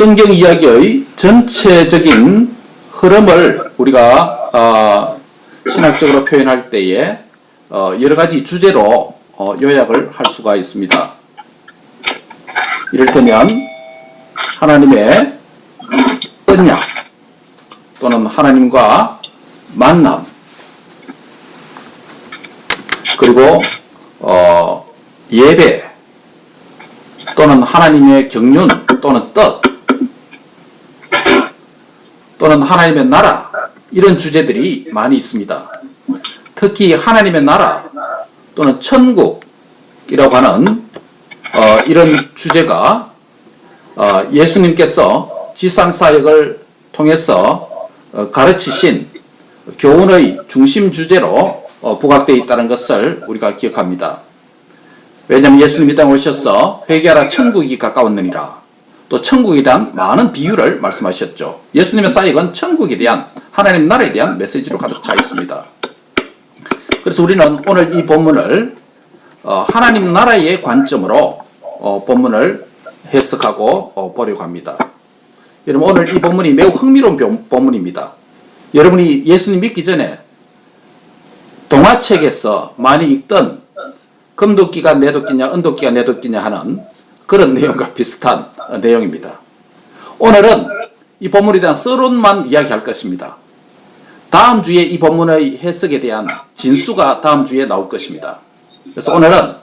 성경 이야기의 전체적인 흐름을 우리가 신학적으로 표현할 때에 여러 가지 주제로 요약을 할 수가 있습니다. 이를테면 하나님의 언약 또는 하나님과 만남, 그리고 예배 또는 하나님의 경륜 또는 뜻 또는 하나님의 나라, 이런 주제들이 많이 있습니다. 특히 하나님의 나라 또는 천국이라고 하는 이런 주제가 예수님께서 지상사역을 통해서 가르치신 교훈의 중심 주제로 부각되어 있다는 것을 우리가 기억합니다. 왜냐하면 예수님이 이 땅에 오셔서 회개하라 천국이 가까웠느니라, 또 천국에 대한 많은 비유를 말씀하셨죠. 예수님의 사역은 천국에 대한, 하나님 나라에 대한 메시지로 가득 차 있습니다. 그래서 우리는 오늘 이 본문을 하나님 나라의 관점으로 본문을 해석하고 보려고 합니다. 여러분, 오늘 이 본문이 매우 흥미로운 본문입니다. 여러분이 예수님 믿기 전에 동화책에서 많이 읽던 금도끼가 내 도끼냐 은도끼가 내 도끼냐 하는 그런 내용과 비슷한 내용입니다. 오늘은 이 본문에 대한 서론만 이야기할 것입니다. 다음 주에 이 본문의 해석에 대한 진수가 다음 주에 나올 것입니다. 그래서 오늘은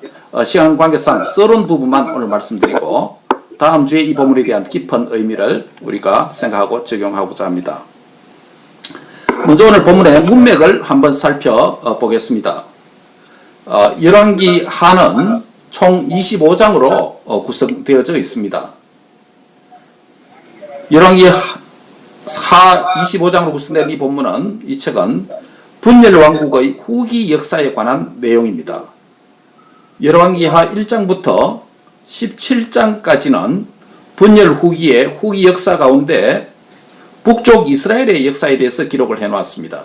시간 관계상 서론 부분만 오늘 말씀드리고 다음 주에 이 본문에 대한 깊은 의미를 우리가 적용하고자 합니다. 먼저 오늘 본문의 문맥을 한번 살펴보겠습니다. 열왕기 하는 총 25장으로 구성되어져 있습니다. 열왕기 하 25장으로 구성된 이 본문은, 이 책은 분열왕국의 후기 역사에 관한 내용입니다. 열왕기하 1장부터 17장까지는 분열 후기의 후기 역사 가운데 북쪽 이스라엘의 역사에 대해서 기록을 해놓았습니다.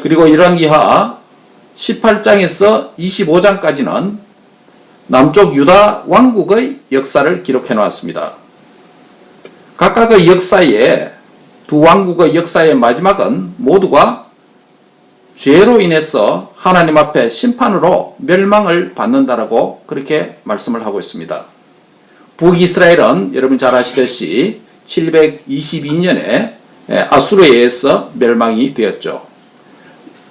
그리고 열왕기하 18장에서 25장까지는 남쪽 유다 왕국의 역사를 기록해 놓았습니다. 각각의 역사에, 두 왕국의 역사의 마지막은 모두가 죄로 인해서 하나님 앞에 심판으로 멸망을 받는다라고 그렇게 말씀을 하고 있습니다. 북이스라엘은 여러분 잘 아시듯이 722년에 아수르에 의해서 멸망이 되었죠.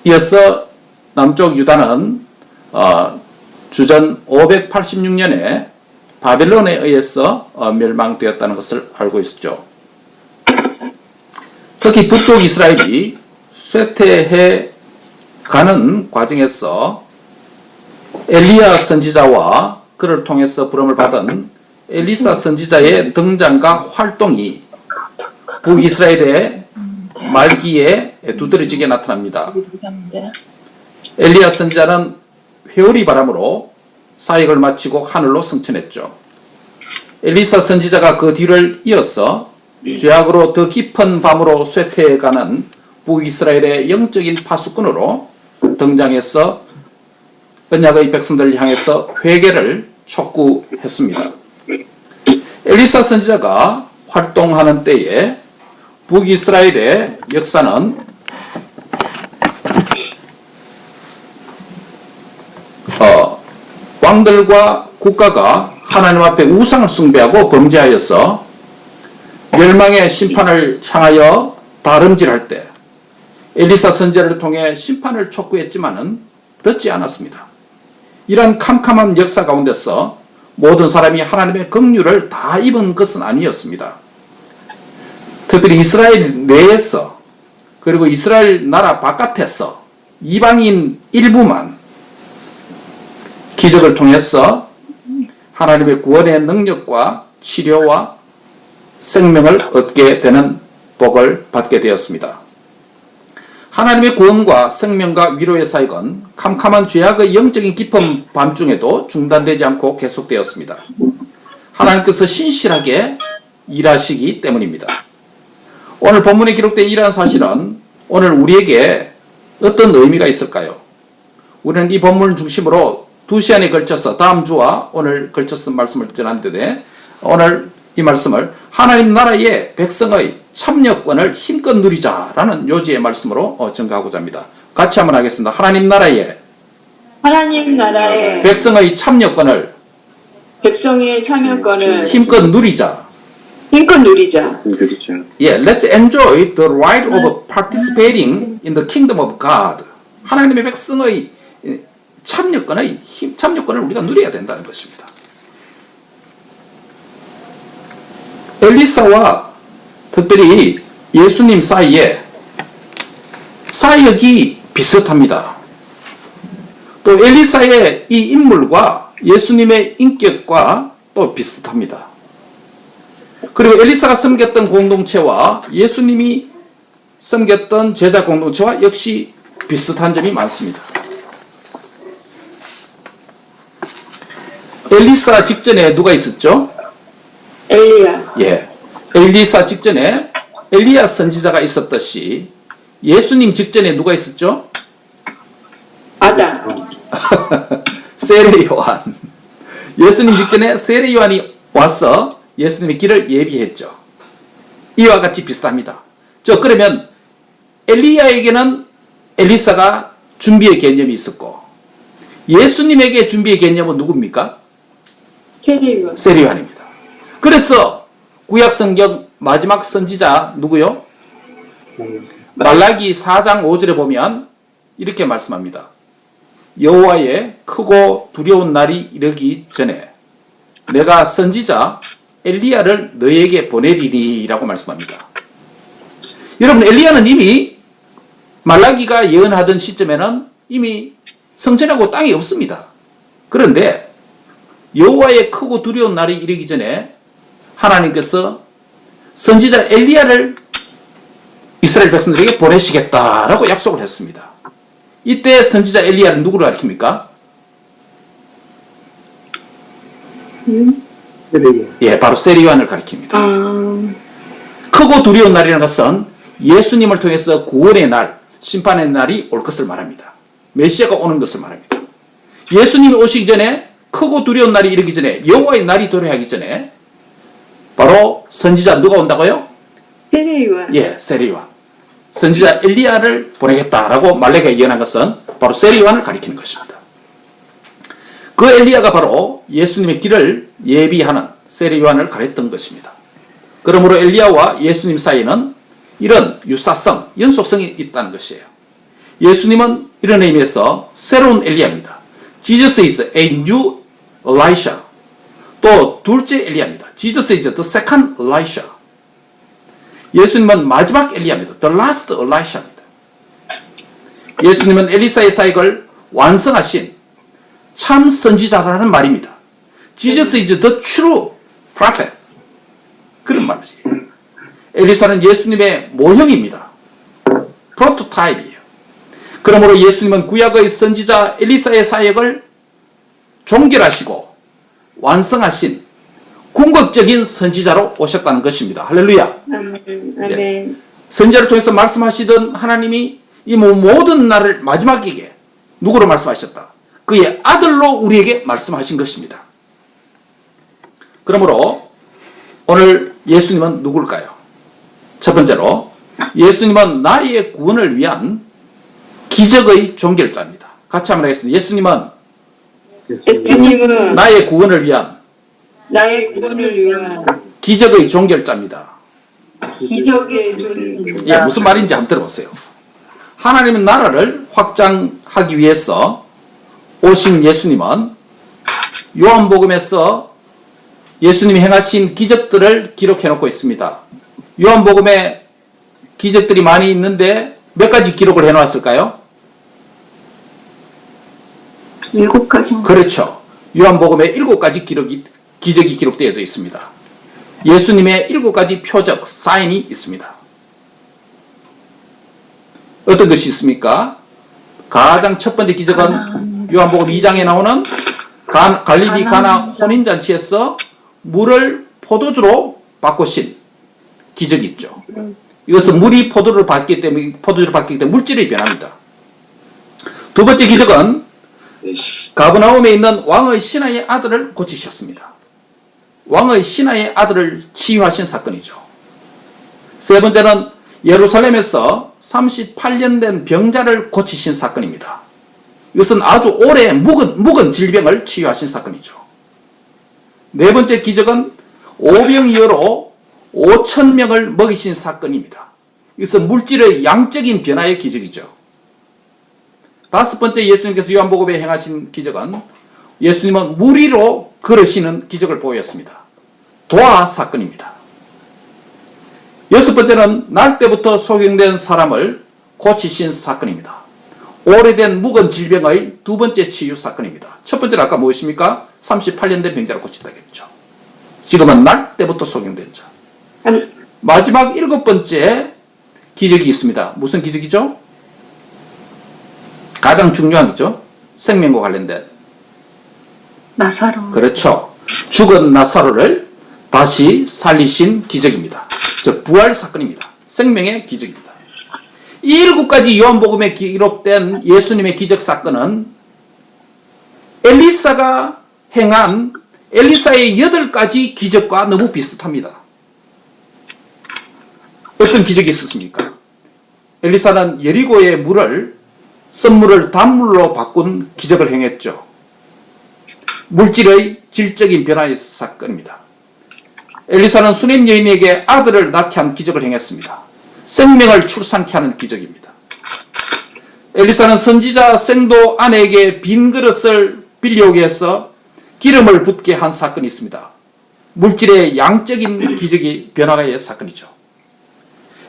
이어서 남쪽 유다는 주전 586년에 바벨론에 의해서 멸망되었다는 것을 알고 있었죠. 특히 북쪽 이스라엘이 쇠퇴해 가는 과정에서 엘리야 선지자와 그를 통해서 부름을 받은 엘리사 선지자의 등장과 활동이 북이스라엘의 말기에 두드러지게 나타납니다. 엘리야 선지자는 회오리 바람으로 사역을 마치고 하늘로 승천했죠. 엘리사 선지자가 그 뒤를 이어서 죄악으로 더 깊은 밤으로 쇠퇴해가는 북이스라엘의 영적인 파수꾼으로 등장해서 언약의 백성들을 향해서 회개를 촉구했습니다. 엘리사 선지자가 활동하는 때에 북이스라엘의 역사는 왕들과 국가가 하나님 앞에 우상을 숭배하고 범죄하여서 멸망의 심판을 향하여 다름질할 때 엘리사 선지자를 통해 심판을 촉구했지만은 듣지 않았습니다. 이러한 캄캄한 역사 가운데서 모든 사람이 하나님의 긍휼을 다 입은 것은 아니었습니다. 특별히 이스라엘 내에서, 그리고 이스라엘 나라 바깥에서 이방인 일부만 기적을 통해서 하나님의 구원의 능력과 치료와 생명을 얻게 되는 복을 받게 되었습니다. 하나님의 구원과 생명과 위로의 사역은 캄캄한 죄악의 영적인 깊은 밤중에도 중단되지 않고 계속되었습니다. 하나님께서 신실하게 일하시기 때문입니다. 오늘 본문에 기록된 이러한 사실은 오늘 우리에게 어떤 의미가 있을까요? 우리는 이 본문을 중심으로 2시간에 걸쳐서 다음 주와 오늘 걸쳐서 말씀을 전하는데, 오늘 이 말씀을 하나님 나라의 백성의 참여권을 힘껏 누리자라는 요지의 말씀으로 증가하고자 합니다. 같이 한번 하겠습니다. 하나님 나라의 백성의 참여권을 힘껏 누리자. 예, let's enjoy the right of participating in the kingdom of God. 하나님의 백성의 참여권을 우리가 누려야 된다는 것입니다. 엘리사와 특별히 예수님 사이에 사역이 비슷합니다. 또 엘리사의 이 인물과 예수님의 인격과 또 비슷합니다. 그리고 엘리사가 섬겼던 공동체와 예수님이 섬겼던 제자 공동체와 역시 비슷한 점이 많습니다. 엘리사 직전에 누가 있었죠? 엘리야. 예. 엘리사 직전에 엘리야 선지자가 있었듯이 예수님 직전에 누가 있었죠? 아담. 세례 요한. 예수님 직전에 세례 요한이 와서 예수님의 길을 예비했죠. 이와 같이 비슷합니다. 그러면 엘리야에게는 엘리사가 준비의 개념이 있었고 예수님에게 준비의 개념은 누굽니까? 세례 요한입니다. 그래서 구약성경 마지막 선지자 누구요? 말라기 4장 5절에 보면 이렇게 말씀합니다. 여호와의 크고 두려운 날이 이르기 전에 내가 선지자 엘리야를 너에게 보내리니 라고 말씀합니다. 여러분, 엘리야는 이미 말라기가 예언하던 시점에는 이미 성전하고 땅이 없습니다. 그런데 여호와의 크고 두려운 날이 이르기 전에 하나님께서 선지자 엘리야를 이스라엘 백성들에게 보내시겠다라고 약속을 했습니다. 이때 선지자 엘리야는 누구를 가리킵니까? 예, 바로 세례 요한을 가리킵니다. 크고 두려운 날이라는 것은 예수님을 통해서 구원의 날, 심판의 날이 올 것을 말합니다. 메시아가 오는 것을 말합니다. 예수님이 오시기 전에 크고 두려운 날이 이르기 전에 여호와의 날이 도래하기 전에 바로 선지자 누가 온다고요? 세례 요한. 예, 세례 요한. 선지자 엘리야를 보내겠다라고 말라기가 예언한 것은 바로 세례 요한을 가리키는 것입니다. 그 엘리야가 바로 예수님의 길을 예비하는 세례 요한을 가렸던 것입니다. 그러므로 엘리야와 예수님 사이에는 이런 유사성, 연속성이 있다는 것이에요. 예수님은 이런 의미에서 새로운 엘리야입니다. Jesus is a new Elisha. 또 둘째 엘리야입니다. Jesus is the second Elisha. 예수님은 마지막 엘리야입니다. The last Elisha입니다. 예수님은 엘리사의 사역을 완성하신 참 선지자라는 말입니다. Jesus is the true prophet. 그런 말이지. 엘리사는 예수님의 모형입니다. 프로토타입이에요. 그러므로 예수님은 구약의 선지자 엘리사의 사역을 종결하시고 완성하신 궁극적인 선지자로 오셨다는 것입니다. 할렐루야. 아멘. 네. 선지자를 통해서 말씀하시던 하나님이 이 모든 날을 마지막에게 누구로 말씀하셨다? 그의 아들로 우리에게 말씀하신 것입니다. 그러므로 오늘 예수님은 누굴까요? 첫 번째로 예수님은 나의 구원을 위한 기적의 종결자입니다. 같이 한번 하겠습니다. 예수님은 나의 구원을 위한 기적의 종결자입니다. 예, 무슨 말인지 한번 들어보세요. 하나님의 나라를 확장하기 위해서 오신 예수님은 요한복음에서 예수님이 행하신 기적들을 기록해 놓고 있습니다. 요한복음에 기적들이 많이 있는데 몇 가지 기록을 해 놓았을까요? 7가지. 그렇죠. 요한복음에 7가지 기적이 기록되어져 있습니다. 예수님의 7가지 표적, 사인이 있습니다. 어떤 것이 있습니까? 가장 첫 번째 기적은 요한복음 2장에 나오는 갈릴리 가나 혼인잔치에서 물을 포도주로 바꾸신 기적이 있죠. 이것은 물이 포도주로 바뀌기 때문에 물질이 변합니다. 두 번째 기적은 가버나움에 있는 왕의 신하의 아들을 고치셨습니다. 왕의 신하의 아들을 치유하신 사건이죠. 세 번째는 예루살렘에서 38년 된 병자를 고치신 사건입니다. 이것은 아주 오래 묵은 질병을 치유하신 사건이죠. 네 번째 기적은 오병이어로 5,000명을 먹이신 사건입니다. 이것은 물질의 양적인 변화의 기적이죠. 다섯 번째 예수님께서 요한복음에 행하신 기적은 예수님은 물 위로 걸으시는 기적을 보였습니다. 도화 사건입니다. 여섯 번째는 날 때부터 소경된 사람을 고치신 사건입니다. 오래된 묵은 질병의 두 번째 치유 사건입니다. 첫 번째는 아까 무엇입니까? 38년 된 병자를 고친다고 했죠. 지금은 날 때부터 소경된 자. 마지막 일곱 번째 기적이 있습니다. 무슨 기적이죠? 가장 중요한 거죠. 생명과 관련된. 나사로. 그렇죠. 죽은 나사로를 다시 살리신 기적입니다. 즉 부활 사건입니다. 생명의 기적입니다. 이 일곱 가지 요한복음에 기록된 예수님의 기적 사건은 엘리사가 행한 엘리사의 8가지 기적과 너무 비슷합니다. 어떤 기적이 있었습니까? 엘리사는 여리고의 물을 썬물을 단물로 바꾼 기적을 행했죠. 물질의 질적인 변화의 사건입니다. 엘리사는 수넴 여인에게 아들을 낳게 한 기적을 행했습니다. 생명을 출산케 하는 기적입니다. 엘리사는 선지자 생도 아내에게 빈 그릇을 빌려오게 해서 기름을 붓게 한 사건이 있습니다. 물질의 양적인 기적이 변화의 사건이죠.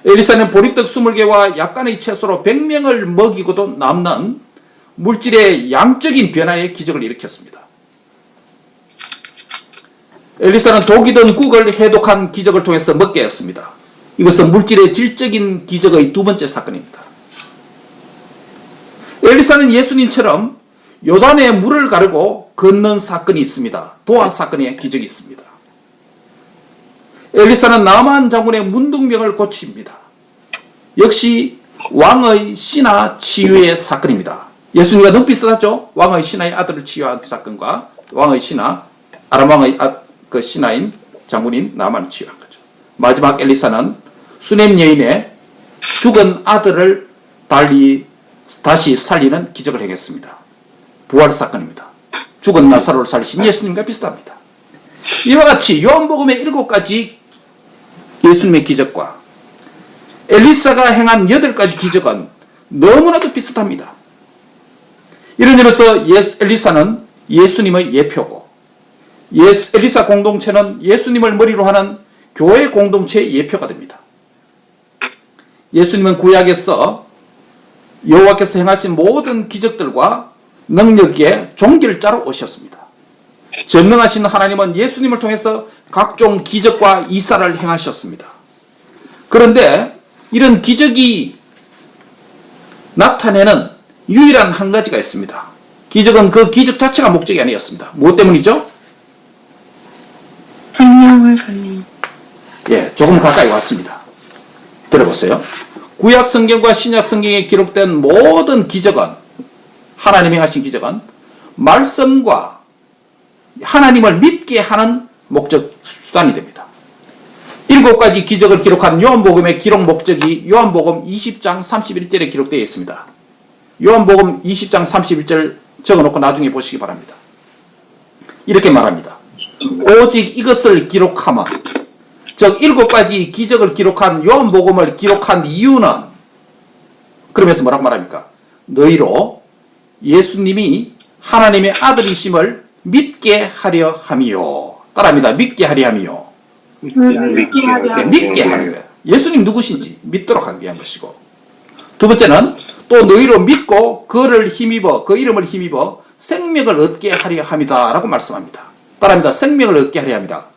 엘리사는 보리떡 20개와 약간의 채소로 100명을 먹이고도 남는 물질의 양적인 변화의 기적을 일으켰습니다. 엘리사는 독이든 국을 해독한 기적을 통해서 먹게 했습니다. 이것은 물질의 질적인 기적의 두 번째 사건입니다. 엘리사는 예수님처럼 요단에 물을 가르고 걷는 사건이 있습니다. 도화 사건의 기적이 있습니다. 엘리사는 나만 장군의 문둥병을 고칩니다. 역시 왕의 신하 치유의 사건입니다. 예수님과 너무 비슷하죠? 왕의 신하의 아들을 치유한 사건과 왕의 신하, 아람 왕의 그 신하인 장군인 나만을 치유한 거죠. 마지막 엘리사는 수넴 여인의 죽은 아들을 다시 살리는 기적을 행했습니다. 부활 사건입니다. 죽은 나사로를 살리신 예수님과 비슷합니다. 이와 같이 요한복음의 7가지 예수님의 기적과 엘리사가 행한 8가지 기적은 너무나도 비슷합니다. 이런 점에서 엘리사는 예수님의 예표고 엘리사 공동체는 예수님을 머리로 하는 교회 공동체의 예표가 됩니다. 예수님은 구약에서 여호와께서 행하신 모든 기적들과 능력의 종결자로 오셨습니다. 전능하신 하나님은 예수님을 통해서 각종 기적과 이사를 행하셨습니다. 그런데 이런 기적이 나타내는 유일한 한 가지가 있습니다. 기적은 그 기적 자체가 목적이 아니었습니다. 무엇 때문이죠? 생명을 살린. 예, 조금 가까이 왔습니다. 들어보세요. 구약 성경과 신약 성경에 기록된 모든 기적은, 하나님이 하신 기적은 말씀과 하나님을 믿게 하는 목적 수단이 됩니다. 7가지 기적을 기록한 요한복음의 기록 목적이 요한복음 20장 31절에 기록되어 있습니다. 요한복음 20장 31절 적어놓고 나중에 보시기 바랍니다. 이렇게 말합니다. 오직 이것을 기록하면, 즉 7가지 기적을 기록한 요한복음을 기록한 이유는, 그러면서 뭐라고 말합니까? 너희로 예수님이 하나님의 아들이심을 믿게 하려 함이요. 따라합니다. 믿게 하려 함이요. 믿게 하려 함이요. 믿게 하려 함이요. 예수님 누구신지 믿도록 하기 위한 것이고, 두 번째는 또 너희로 믿고 그를 힘입어, 그 이름을 힘입어 생명을 얻게 하려 함이다 라고 말씀합니다. 따라합니다. 생명을 얻게 하려 함이라.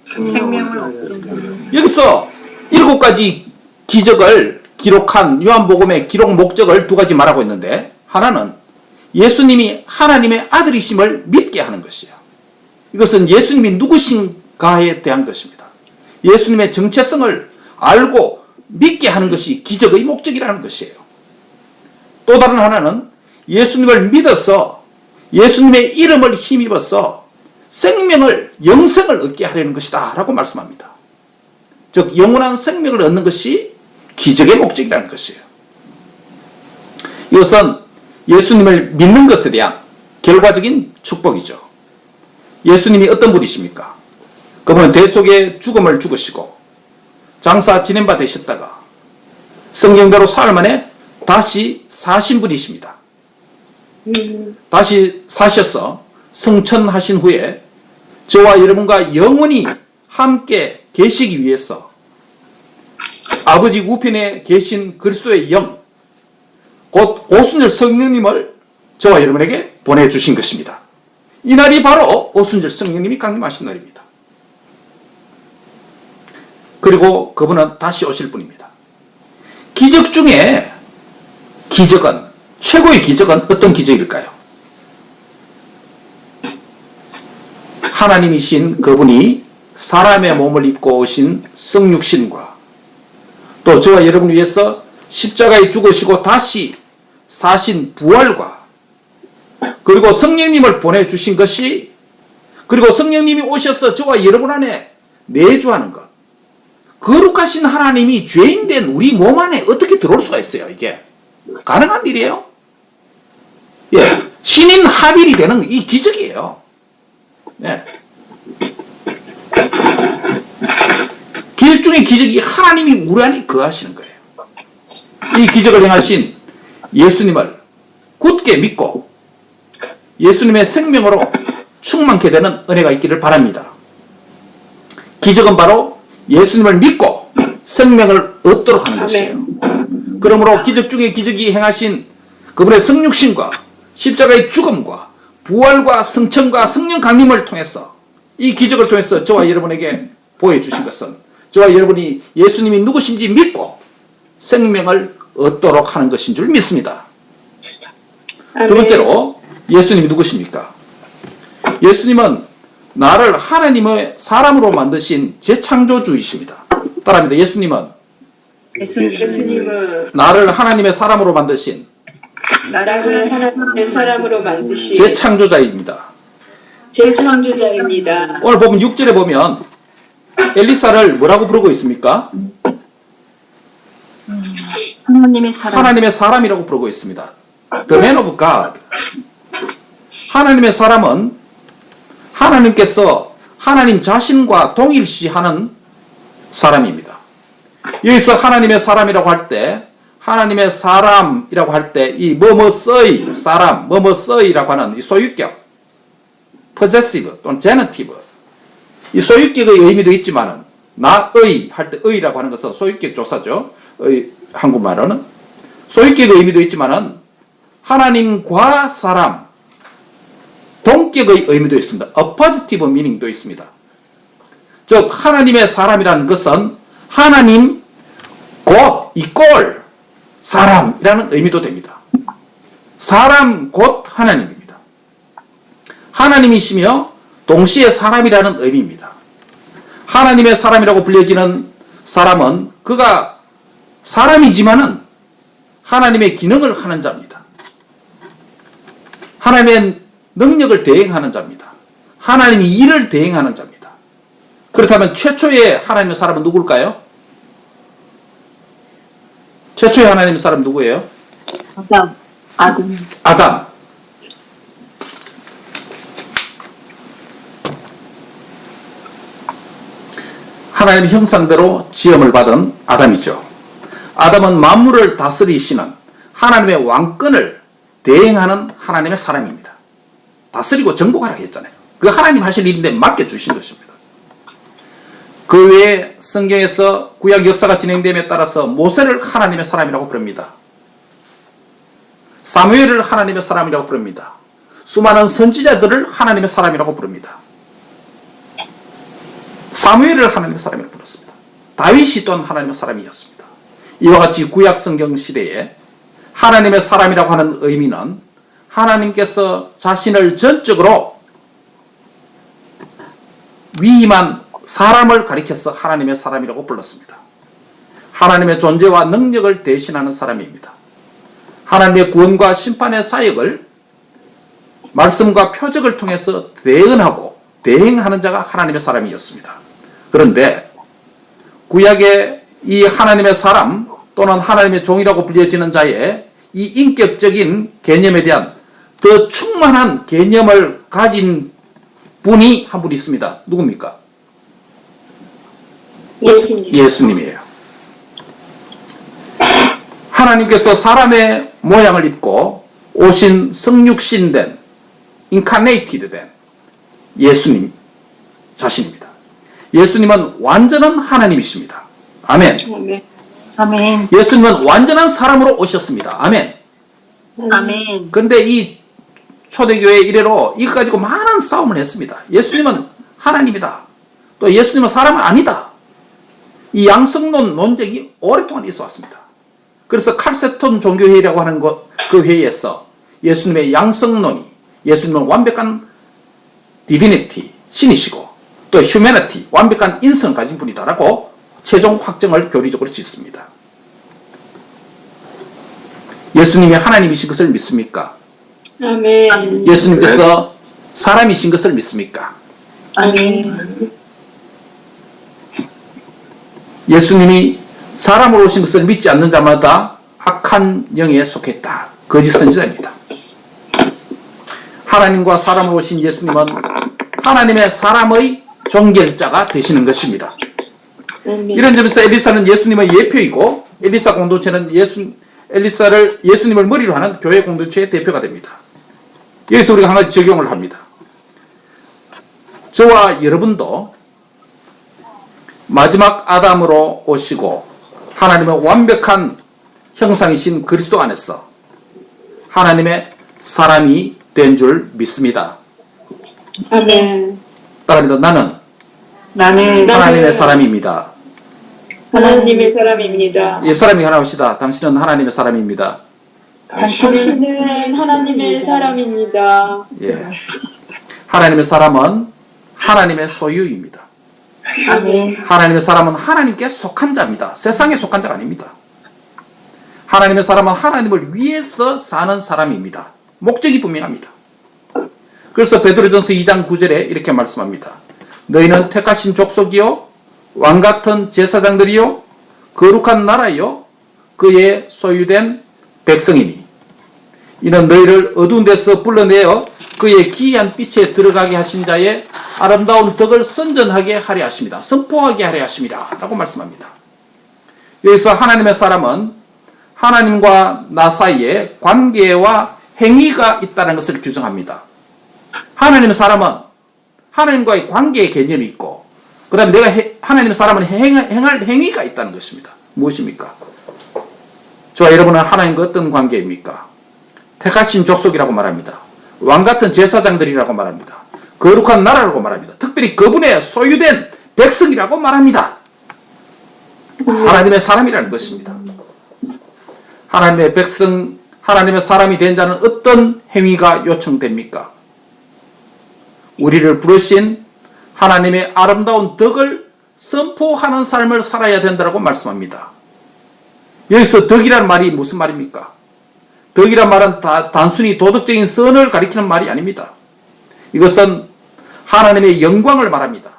생명을 얻게 하려. 여기서 7가지 기적을 기록한 요한복음의 기록 목적을 2가지 말하고 있는데, 하나는 예수님이 하나님의 아들이심을 믿게 하는 것이에요. 이것은 예수님이 누구신가에 대한 것입니다. 예수님의 정체성을 알고 믿게 하는 것이 기적의 목적이라는 것이에요. 또 다른 하나는 예수님을 믿어서 예수님의 이름을 힘입어서 생명을, 영생을 얻게 하려는 것이다 라고 말씀합니다. 즉 영원한 생명을 얻는 것이 기적의 목적이라는 것이에요. 이것은 예수님을 믿는 것에 대한 결과적인 축복이죠. 예수님이 어떤 분이십니까? 그분은 대속의 죽음을 죽으시고 장사 지낸 바 되셨다가 성경대로 사흘 만에 다시 사신 분이십니다. 다시 사셔서 성천하신 후에 저와 여러분과 영원히 함께 계시기 위해서 아버지 우편에 계신 그리스도의 영, 곧 오순절 성령님을 저와 여러분에게 보내주신 것입니다. 이 날이 바로 오순절 성령님이 강림하신 날입니다. 그리고 그분은 다시 오실 분입니다. 기적 중에 최고의 기적은 어떤 기적일까요? 하나님이신 그분이 사람의 몸을 입고 오신 성육신과 또 저와 여러분 위해서 십자가에 죽으시고 다시 사신 부활과 그리고 성령님을 보내주신 것이, 그리고 성령님이 오셔서 저와 여러분 안에 내주하는 것, 거룩하신 하나님이 죄인된 우리 몸 안에 어떻게 들어올 수가 있어요? 이게 가능한 일이에요? 예, 신인 합일이 되는 이 기적이에요. 예. 길 중에 기적이 하나님이 우리 안에 거하시는 거예요. 이 기적을 행하신 예수님을 굳게 믿고 예수님의 생명으로 충만케 되는 은혜가 있기를 바랍니다. 기적은 바로 예수님을 믿고 생명을 얻도록 하는 것이에요. 그러므로 기적 중에 기적이 행하신 그분의 성육신과 십자가의 죽음과 부활과 성천과 성령 강림을 통해서, 이 기적을 통해서 저와 여러분에게 보여주신 것은 저와 여러분이 예수님이 누구신지 믿고 생명을 얻도록 하는 것인 줄 믿습니다. 두 번째로 예수님이 누구십니까? 예수님은 나를 하나님의 사람으로 만드신 재창조주이십니다. 따라합니다. 예수님은 나를 하나님의 사람으로 만드신 재창조자입니다. 오늘 보면 6절에 보면 엘리사를 뭐라고 부르고 있습니까? 하나님의 사람이라고 부르고 있습니다. The man of God. 하나님의 사람은 하나님께서 하나님 자신과 동일시하는 사람입니다. 여기서 하나님의 사람이라고 할 때, 하나님의 사람이라고 할 때 이 뭐뭐서의 사람, 뭐뭐서의라고 하는 이 소유격, possessive 또는 genitive, 이 소유격의 의미도 있지만은 나의 할 때 의라고 하는 것은 소유격 조사죠. 한국말로는 소유격의 의미도 있지만은 하나님과 사람, 동격의 의미도 있습니다. A positive meaning도 있습니다. 즉 하나님의 사람이라는 것은 하나님 곧 이꼴 사람이라는 의미도 됩니다. 사람 곧 하나님입니다. 하나님이시며 동시에 사람이라는 의미입니다. 하나님의 사람이라고 불려지는 사람은 그가 사람이지만은 하나님의 기능을 하는 자입니다. 하나님의 능력을 대행하는 자입니다. 하나님의 일을 대행하는 자입니다. 그렇다면 최초의 하나님의 사람은 누굴까요? 최초의 하나님의 사람 누구예요? 아담. 하나님의 형상대로 지음을 받은 아담이죠. 아담은 만물을 다스리시는 하나님의 왕권을 대행하는 하나님의 사람입니다. 다스리고 정복하라 했잖아요. 그 하나님 하실 일인데 맡겨주신 것입니다. 그 외에 성경에서 구약 역사가 진행됨에 따라서 모세를 하나님의 사람이라고 부릅니다. 사무엘을 하나님의 사람이라고 부릅니다. 수많은 선지자들을 하나님의 사람이라고 부릅니다. 사무엘을 하나님의 사람이라고 불렀습니다. 다윗이 또한 하나님의 사람이었습니다. 이와 같이 구약 성경 시대에 하나님의 사람이라고 하는 의미는 하나님께서 자신을 전적으로 위임한 사람을 가리켜서 하나님의 사람이라고 불렀습니다. 하나님의 존재와 능력을 대신하는 사람입니다. 하나님의 구원과 심판의 사역을 말씀과 표적을 통해서 대언하고 대행하는 자가 하나님의 사람이었습니다. 그런데 구약의 이 하나님의 사람 또는 하나님의 종이라고 불려지는 자의 이 인격적인 개념에 대한 더 충만한 개념을 가진 분이 한 분 있습니다. 누굽니까? 예수님. 예수님이에요. 하나님께서 사람의 모양을 입고 오신 성육신된 인카네이티드 된 예수님 자신입니다. 예수님은 완전한 하나님이십니다. 아멘. 아멘. 아멘. 예수님은 완전한 사람으로 오셨습니다. 아멘. 아멘. 그런데 이 초대교회 이래로 이거 가지고 많은 싸움을 했습니다. 예수님은 하나님이다. 또 예수님은 사람은 아니다. 이 양성론 논쟁이 오랫동안 있어 왔습니다. 그래서 칼세톤 종교회의라고 하는 그 회의에서 예수님의 양성론이 예수님은 완벽한 디비니티, 신이시고 또 휴메니티, 완벽한 인성을 가진 분이다라고 최종 확정을 교리적으로 짓습니다. 예수님이 하나님이신 것을 믿습니까? 아멘. 예수님께서 사람이신 것을 믿습니까? 아멘. 예수님이 사람으로 오신 것을 믿지 않는 자마다 악한 영에 속했다. 거짓 선지자입니다. 하나님과 사람으로 오신 예수님은 하나님의 사람의 종결자가 되시는 것입니다. 아멘. 이런 점에서 엘리사는 예수님의 예표이고 엘리사 공동체는 예수님을 머리로 하는 교회 공동체의 대표가 됩니다. 여기서 우리가 한 가지 적용을 합니다. 저와 여러분도 마지막 아담으로 오시고 하나님의 완벽한 형상이신 그리스도 안에서 하나님의 사람이 된 줄 믿습니다. 아멘. 따라합니다. 나는 하나님의 사람입니다. 하나님의 사람입니다. 옆 사람이 하나 옵시다. 당신은 하나님의 사람입니다. 당신은 하나님의 사람입니다. 예. 하나님의 사람은 하나님의 소유입니다. 아멘. 하나님의 사람은 하나님께 속한 자입니다. 세상에 속한 자가 아닙니다. 하나님의 사람은 하나님을 위해서 사는 사람입니다. 목적이 분명합니다. 그래서 베드로전서 2장 9절에 이렇게 말씀합니다. 너희는 택하신 족속이요 왕같은 제사장들이요 거룩한 나라요 그의 소유된 백성이니 이는 너희를 어두운 데서 불러내어 그의 기이한 빛에 들어가게 하신 자의 아름다운 덕을 선전하게 하려 하십니다. 선포하게 하려 하십니다. 라고 말씀합니다. 여기서 하나님의 사람은 하나님과 나 사이에 관계와 행위가 있다는 것을 규정합니다. 하나님의 사람은 하나님과의 관계의 개념이 있고 그 다음에 내가 하나님의 사람은 행할 행위가 있다는 것입니다. 무엇입니까? 저와 여러분은 하나님과 어떤 관계입니까? 택하신 족속이라고 말합니다. 왕같은 제사장들이라고 말합니다. 거룩한 나라라고 말합니다. 특별히 그분의 소유된 백성이라고 말합니다. 하나님의 사람이라는 것입니다. 하나님의 백성, 하나님의 사람이 된 자는 어떤 행위가 요청됩니까? 우리를 부르신 하나님의 아름다운 덕을 선포하는 삶을 살아야 된다고 말씀합니다. 여기서 덕이라는 말이 무슨 말입니까? 덕이란 말은 단순히 도덕적인 선을 가리키는 말이 아닙니다. 이것은 하나님의 영광을 말합니다.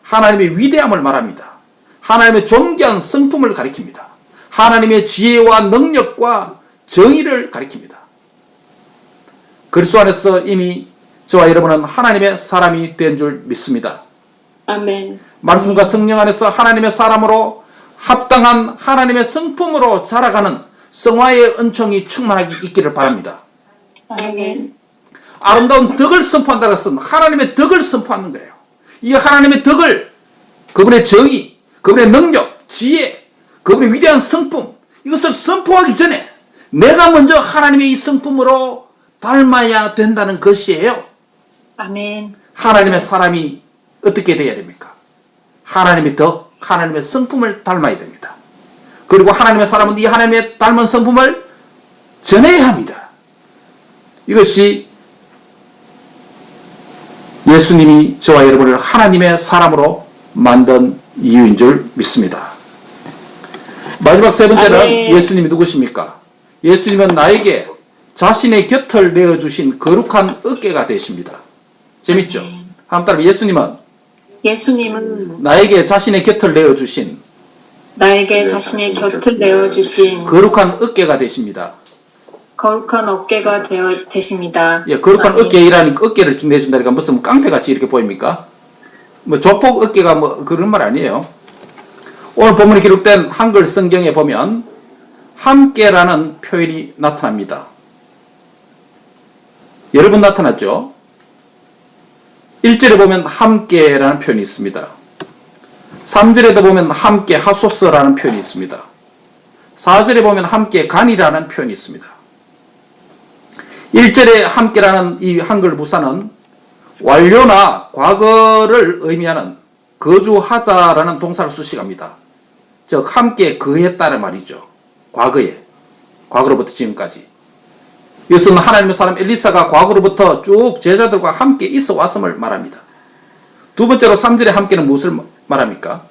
하나님의 위대함을 말합니다. 하나님의 존귀한 성품을 가리킵니다. 하나님의 지혜와 능력과 정의를 가리킵니다. 그리스도 안에서 이미 저와 여러분은 하나님의 사람이 된 줄 믿습니다. 아멘. 말씀과 성령 안에서 하나님의 사람으로 합당한 하나님의 성품으로 자라가는 성화의 은총이 충만하게 있기를 바랍니다. 아멘. 아름다운 덕을 선포한다는 것은 하나님의 덕을 선포하는 거예요. 이 하나님의 덕을 그분의 정의, 그분의 능력, 지혜, 그분의 위대한 성품 이것을 선포하기 전에 내가 먼저 하나님의 이 성품으로 닮아야 된다는 것이에요. 아멘. 하나님의 사람이 어떻게 돼야 됩니까? 하나님의 덕, 하나님의 성품을 닮아야 됩니다. 그리고 하나님의 사람은 이 하나님의 닮은 성품을 전해야 합니다. 이것이 예수님이 저와 여러분을 하나님의 사람으로 만든 이유인 줄 믿습니다. 마지막 세 번째는 아멘. 예수님이 누구십니까? 예수님은 나에게 자신의 곁을 내어주신 거룩한 어깨가 되십니다. 재밌죠? 한 따라 예수님은 예수님은 나에게 자신의 곁을 내어주신 나에게 자신의 곁을 내어주신 거룩한 어깨가 되십니다. 거룩한 어깨가 되십니다. 예, 거룩한 아멘. 어깨이라니 어깨를 내준다니까 무슨 깡패같이 이렇게 보입니까? 뭐 조폭 어깨가 뭐 그런 말 아니에요. 오늘 본문에 기록된 한글 성경에 보면 함께라는 표현이 나타납니다. 여러 번 나타났죠. 1절에 보면 함께라는 표현이 있습니다. 3절에도 보면 함께 하소서라는 표현이 있습니다. 4절에 보면 함께 간이라는 표현이 있습니다. 1절에 함께라는 이 한글 부사는 완료나 과거를 의미하는 거주하다라는 동사를 수식합니다. 즉 함께 거했다는 말이죠. 과거로부터 지금까지. 이것은 하나님의 사람 엘리사가 과거로부터 쭉 제자들과 함께 있어 왔음을 말합니다. 두 번째로 3절의 함께는 무엇을 말합니까?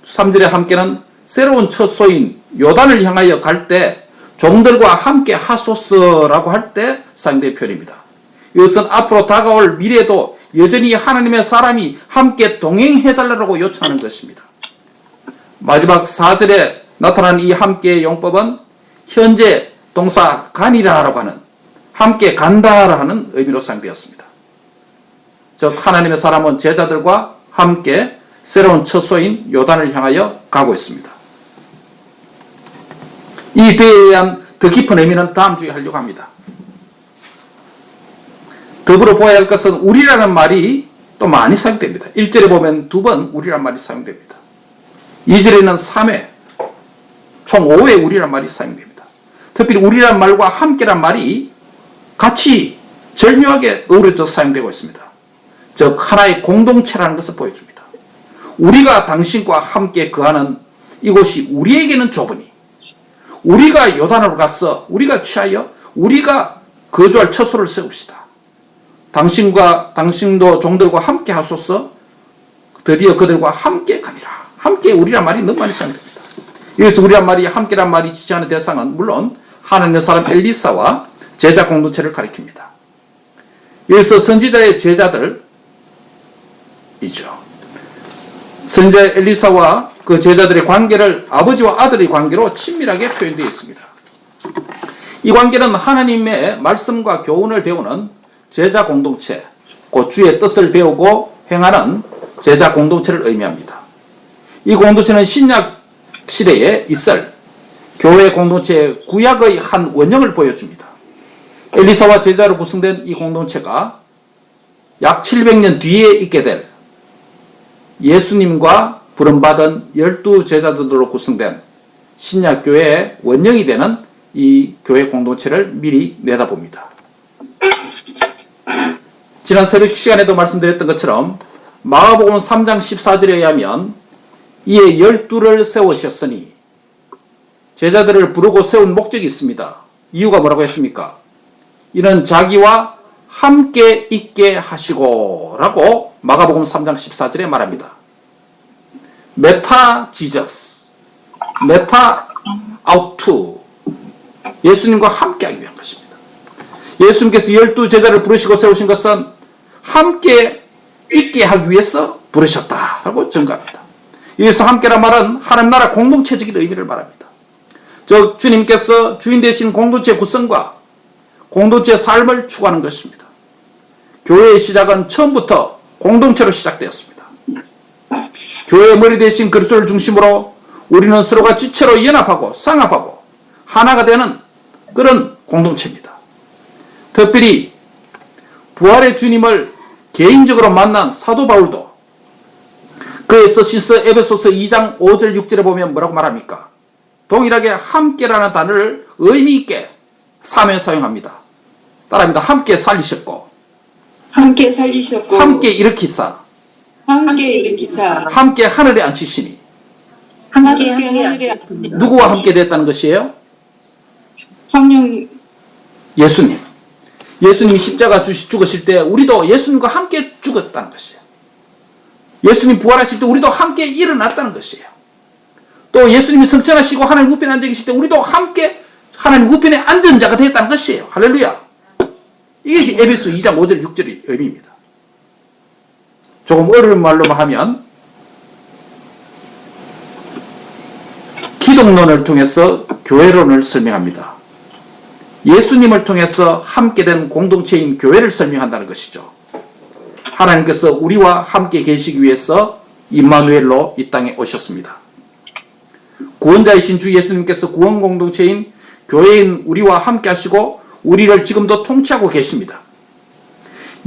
3절의 함께는 새로운 처소인 요단을 향하여 갈 때 종들과 함께 하소서라고 할 때 사용된 표현입니다. 이것은 앞으로 다가올 미래에도 여전히 하나님의 사람이 함께 동행해달라고 요청하는 것입니다. 마지막 4절에 나타나는 이 함께의 용법은 현재 동사 간이라라고 하는 함께 간다라 하는 의미로 사용되었습니다. 즉 하나님의 사람은 제자들과 함께 새로운 처소인 요단을 향하여 가고 있습니다. 이 대한 더 깊은 의미는 다음 주에 하려고 합니다. 더불어 보아야 할 것은 우리라는 말이 또 많이 사용됩니다. 1절에 보면 2번 우리라는 말이 사용됩니다. 2절에는 3회, 총 5회 우리라는 말이 사용됩니다. 특별히 우리라는 말과 함께란 말이 같이 절묘하게 어우러져 사용되고 있습니다. 즉 하나의 공동체라는 것을 보여줍니다. 우리가 당신과 함께 거하는 이곳이 우리에게는 좁으니 우리가 요단으로 가서 우리가 취하여 우리가 거주할 처소를 세웁시다. 당신도 종들과 함께 하소서. 드디어 그들과 함께 가니라. 함께 우리란 말이 너무 많이 사용됩니다. 여기서 우리란 말이 함께란 말이 지지하는 대상은 물론 하나님의 사람 엘리사와 제자 공동체를 가리킵니다. 여기서 선지자의 제자들이죠. 선지자 엘리사와 그 제자들의 관계를 아버지와 아들의 관계로 친밀하게 표현되어 있습니다. 이 관계는 하나님의 말씀과 교훈을 배우는 제자 공동체, 곧 주의 뜻을 배우고 행하는 제자 공동체를 의미합니다. 이 공동체는 신약 시대에 있을 교회 공동체의 구약의 한 원형을 보여줍니다. 엘리사와 제자로 구성된 이 공동체가 약 700년 뒤에 있게 될 예수님과 부름받은 12제자들로 구성된 신약교회의 원형이 되는 이 교회 공동체를 미리 내다봅니다. 지난 새벽 시간에도 말씀드렸던 것처럼 마가복음 3장 14절에 의하면 이에 12를 세우셨으니 제자들을 부르고 세운 목적이 있습니다. 이유가 뭐라고 했습니까? 이는 자기와 함께 있게 하시고 라고 마가복음 3장 14절에 말합니다. 메타 지저스, 메타 아우투, 예수님과 함께 하기 위한 것입니다. 예수님께서 12제자를 부르시고 세우신 것은 함께 있게 하기 위해서 부르셨다라고 증거합니다. 여기서 함께란 말은 하나님 나라 공동체적인 의미를 말합니다. 즉 주님께서 주인 되신 공동체 구성과 공동체의 삶을 추구하는 것입니다. 교회의 시작은 처음부터 공동체로 시작되었습니다. 교회의 머리 대신 그리스도를 중심으로 우리는 서로가 지체로 연합하고 쌍합하고 하나가 되는 그런 공동체입니다. 특별히 부활의 주님을 개인적으로 만난 사도 바울도 그의 쓰신 에베소서 2장 5절 6절에 보면 뭐라고 말합니까? 동일하게 함께라는 단어를 의미 있게 사면에 사용합니다. 따라합니다. 함께 살리셨고 함께 살리셨고 함께 일으키사 함께 일으키사 함께 하늘에 앉히시니 함께 하늘에 앉히사 누구와 함께 됐다는 것이에요? 성령 예수님. 예수님이 십자가 죽으실 때 우리도 예수님과 함께 죽었다는 것이에요. 예수님 부활하실 때 우리도 함께 일어났다는 것이에요. 또 예수님이 승천하시고 하나님 우편에 앉아 계실 때 우리도 함께 하나님 우편에 앉은 자가 되었다는 것이에요. 할렐루야. 이것이 에베소 2장 5절 6절의 의미입니다. 조금 어려운 말로만 하면 기독론을 통해서 교회론을 설명합니다. 예수님을 통해서 함께된 공동체인 교회를 설명한다는 것이죠. 하나님께서 우리와 함께 계시기 위해서 임마누엘로 이 땅에 오셨습니다. 구원자이신 주 예수님께서 구원 공동체인 교회인 우리와 함께 하시고 우리를 지금도 통치하고 계십니다.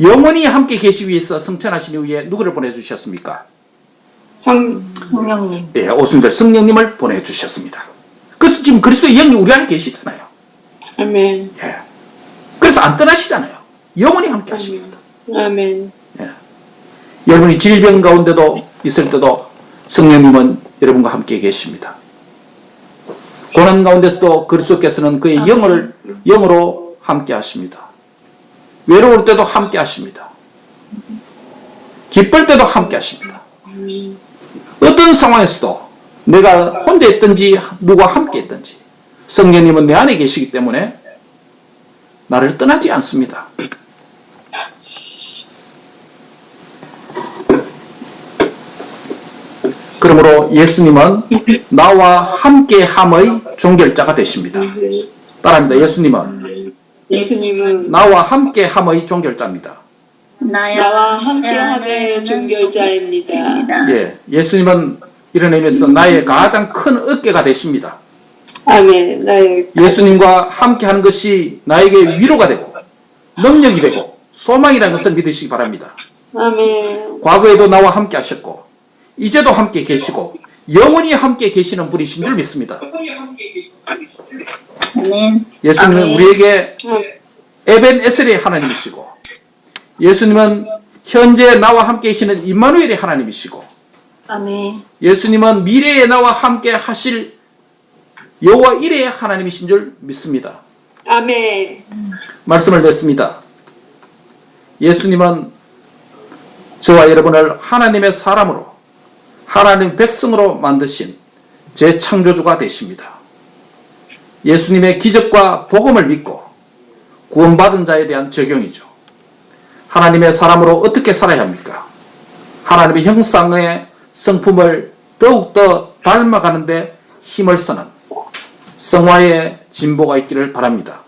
영원히 함께 계시기 위해서 승천하신 이후에 누구를 보내주셨습니까? 성령님. 예, 오순절 성령님을 보내주셨습니다. 그래서 지금 그리스도의 영이 우리 안에 계시잖아요. 아멘. 예. 그래서 안 떠나시잖아요. 영원히 함께 하십니다. 아멘. 예. 여러분이 질병 가운데도 있을 때도 성령님은 여러분과 함께 계십니다. 고난 가운데서도 그리스도께서는 그의 영으로 함께 하십니다. 외로울 때도 함께 하십니다. 기쁠 때도 함께 하십니다. 어떤 상황에서도 내가 혼자 있든지 누구와 함께 있든지 성령님은 내 안에 계시기 때문에 나를 떠나지 않습니다. 그러므로 예수님은 나와 함께함의 종결자가 되십니다. 따라합니다. 예수님은 나와 함께함의 종결자입니다. 나와 함께함의 종결자입니다. 예, 예수님은 이런 의미에서 나의 가장 큰 어깨가 되십니다. 아멘. 예수님과 함께하는 것이 나에게 위로가 되고 능력이 되고 소망이라는 것을 믿으시기 바랍니다. 아멘. 과거에도 나와 함께 하셨고 이제도 함께 계시고 영원히 함께 계시는 분이신 줄 믿습니다. 아멘. 예수님은 아멘. 우리에게 에벤 에셀의 하나님이시고 예수님은 현재 나와 함께 계시는 임마누엘의 하나님이시고 아멘. 예수님은 미래에 나와 함께 하실 여호와 이레의 하나님이신 줄 믿습니다. 아멘. 말씀을 냈습니다. 예수님은 저와 여러분을 하나님의 사람으로 하나님 백성으로 만드신 재창조주가 되십니다. 예수님의 기적과 복음을 믿고 구원받은 자에 대한 적용이죠. 하나님의 사람으로 어떻게 살아야 합니까? 하나님의 형상의 성품을 더욱더 닮아가는데 힘을 쓰는 성화의 진보가 있기를 바랍니다.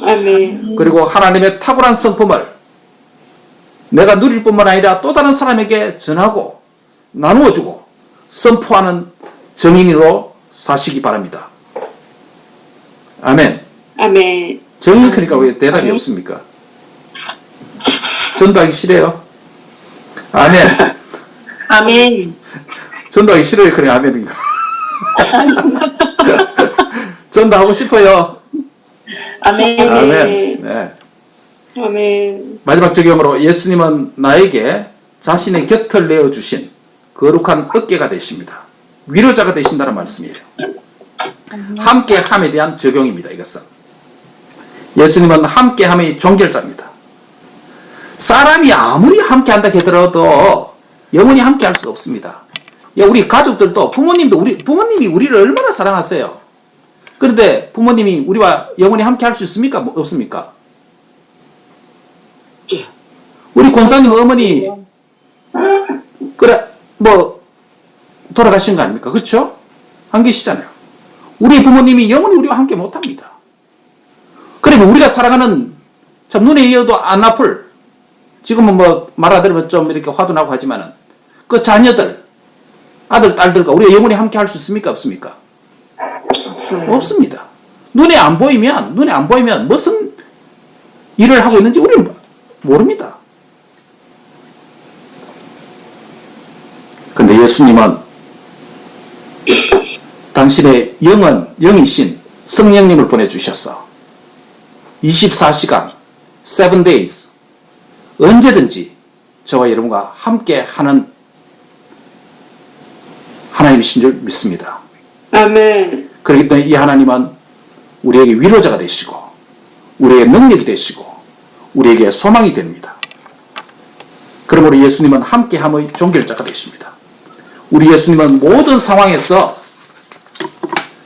아멘. 그리고 하나님의 탁월한 성품을 내가 누릴 뿐만 아니라 또 다른 사람에게 전하고 나누어주고 선포하는 정인으로 사시기 바랍니다. 아멘. 아멘. 정인 크니까 왜 대답이 없습니까? 전도하기 싫어요? 아멘. 아멘. 전도하기 싫어요? 그래, 아멘인가? 전도하고 싶어요? 아멘. 아멘. 네. 아멘. 마지막 적용으로 예수님은 나에게 자신의 곁을 내어주신 거룩한 어깨가 되십니다. 위로자가 되신다는 말씀이에요. 함께함에 대한 적용입니다. 이것은 예수님은 함께함의 종결자입니다. 사람이 아무리 함께한다 하더라도 영원히 함께할 수 없습니다. 우리 가족들도 부모님이 우리를 얼마나 사랑하세요. 그런데 부모님이 우리와 영원히 함께할 수 있습니까? 없습니까? 우리 권사님 어머니 돌아가신 거 아닙니까? 그렇죠? 안 계시잖아요. 우리 부모님이 영원히 우리와 함께 못합니다. 그러면 우리가 살아가는 참 눈에 익어도 안 아플 지금은 말아들으면 좀 이렇게 화도 나고 하지만은 그 자녀들 아들 딸들과 우리가 영원히 함께 할 수 있습니까? 없습니까? 없습니다. 눈에 안 보이면 무슨 일을 하고 있는지 우리는 모릅니다. 근데 예수님은 당신의 영이신 성령님을 보내주셔서 24시간 7 days 언제든지 저와 여러분과 함께 하는 하나님이신 줄 믿습니다. 아멘. 그렇기 때문에 이 하나님은 우리에게 위로자가 되시고 우리에게 능력이 되시고 우리에게 소망이 됩니다. 그러므로 예수님은 함께함의 종결자가 되십니다. 우리 예수님은 모든 상황에서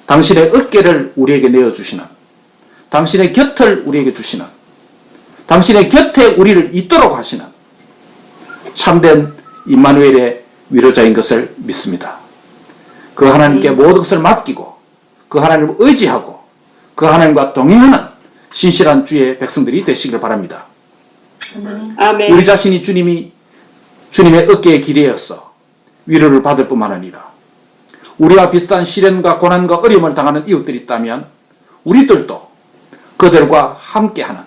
당신의 어깨를 우리에게 내어주시는, 당신의 곁을 우리에게 주시는, 당신의 곁에 우리를 있도록 하시는 참된 임마누엘의 위로자인 것을 믿습니다. 그 하나님께 모든 것을 맡기고 그 하나님을 의지하고 그 하나님과 동행하는 신실한 주의 백성들이 되시기를 바랍니다. 아멘. 우리 자신이 주님의 어깨에 기대어서 위로를 받을 뿐만 아니라 우리와 비슷한 시련과 고난과 어려움을 당하는 이웃들이 있다면 우리들도 그들과 함께하는,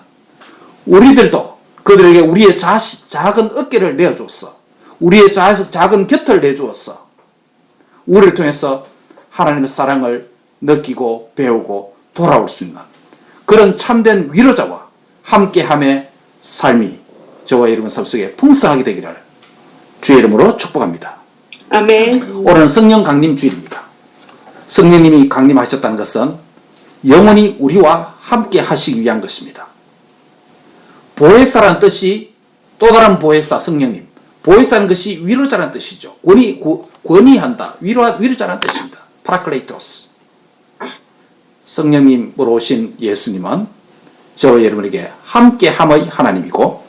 우리들도 그들에게 우리의 작은 어깨를 내어주었어, 우리의 작은 곁을 내주었어 우리를 통해서 하나님의 사랑을 느끼고 배우고 돌아올 수 있는 그런 참된 위로자와 함께함의 삶이 저와 여러분 삶 속에 풍성하게 되기를 주의 이름으로 축복합니다. 아멘. 오늘은 성령 강림 주일입니다. 성령님이 강림하셨다는 것은 영원히 우리와 함께 하시기 위한 것입니다. 보혜사라는 뜻이 또 다른 보혜사 성령님, 보혜사는 것이 위로자라는 뜻이죠. 권위한다, 위로자라는 뜻입니다. 파라클레이토스. 성령님으로 오신 예수님은 저와 여러분에게 함께함의 하나님이고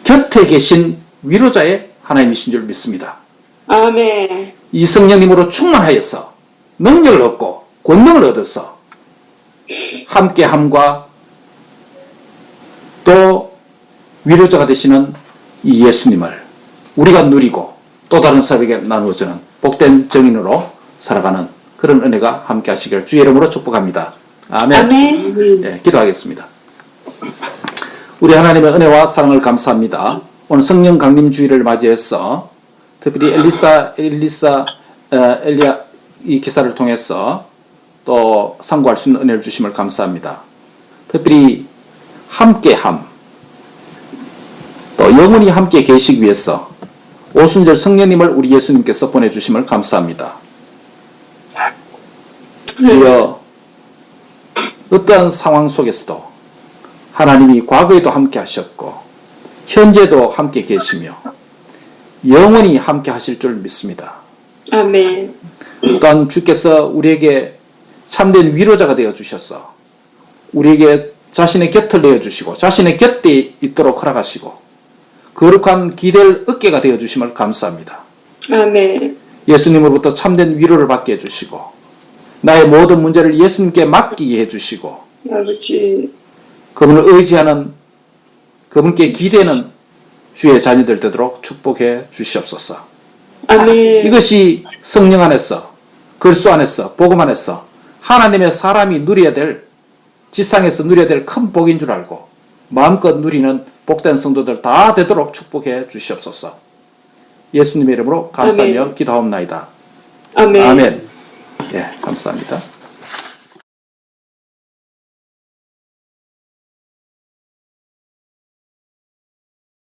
곁에 계신 위로자의 하나님이신 줄 믿습니다. 아멘. 이 성령님으로 충만하여서 능력을 얻고 권능을 얻어서 함께함과 또 위로자가 되시는 이 예수님을 우리가 누리고 또 다른 사람에게 나누어주는 복된 정인으로 살아가는 그런 은혜가 함께 하시길 주의 이름으로 축복합니다. 아멘. 아멘. 네, 기도하겠습니다. 우리 하나님의 은혜와 사랑을 감사합니다. 오늘 성령 강림 주일을 맞이해서 특별히 엘리야 이 기사를 통해서 또 상고할 수 있는 은혜를 주심을 감사합니다. 특별히 함께함, 또 영원히 함께 계시기 위해서 오순절 성령님을 우리 예수님께서 보내주심을 감사합니다. 주여, 어떠한 상황 속에서도 하나님이 과거에도 함께 하셨고 현재도 함께 계시며 영원히 함께 하실 줄 믿습니다. 아멘. 또한 주께서 우리에게 참된 위로자가 되어 주셔서 우리에게 자신의 곁을 내어주시고 자신의 곁에 있도록 허락하시고 거룩한 기댈 어깨가 되어 주심을 감사합니다. 아멘. 예수님으로부터 참된 위로를 받게 해주시고 나의 모든 문제를 예수님께 맡기게 해주시고 아버지. 그분을 의지하는, 그분께 기대는 주의 자녀들 되도록 축복해 주시옵소서. 아멘. 이것이 성령 안에서, 그리스도 안에서, 복음 안에서 하나님의 사람이 누려야 될, 지상에서 누려야 될 큰 복인 줄 알고 마음껏 누리는 복된 성도들 다 되도록 축복해 주시옵소서. 예수님의 이름으로 감사하며 아멘. 기도하옵나이다. 아멘. 아멘. 예, 감사합니다.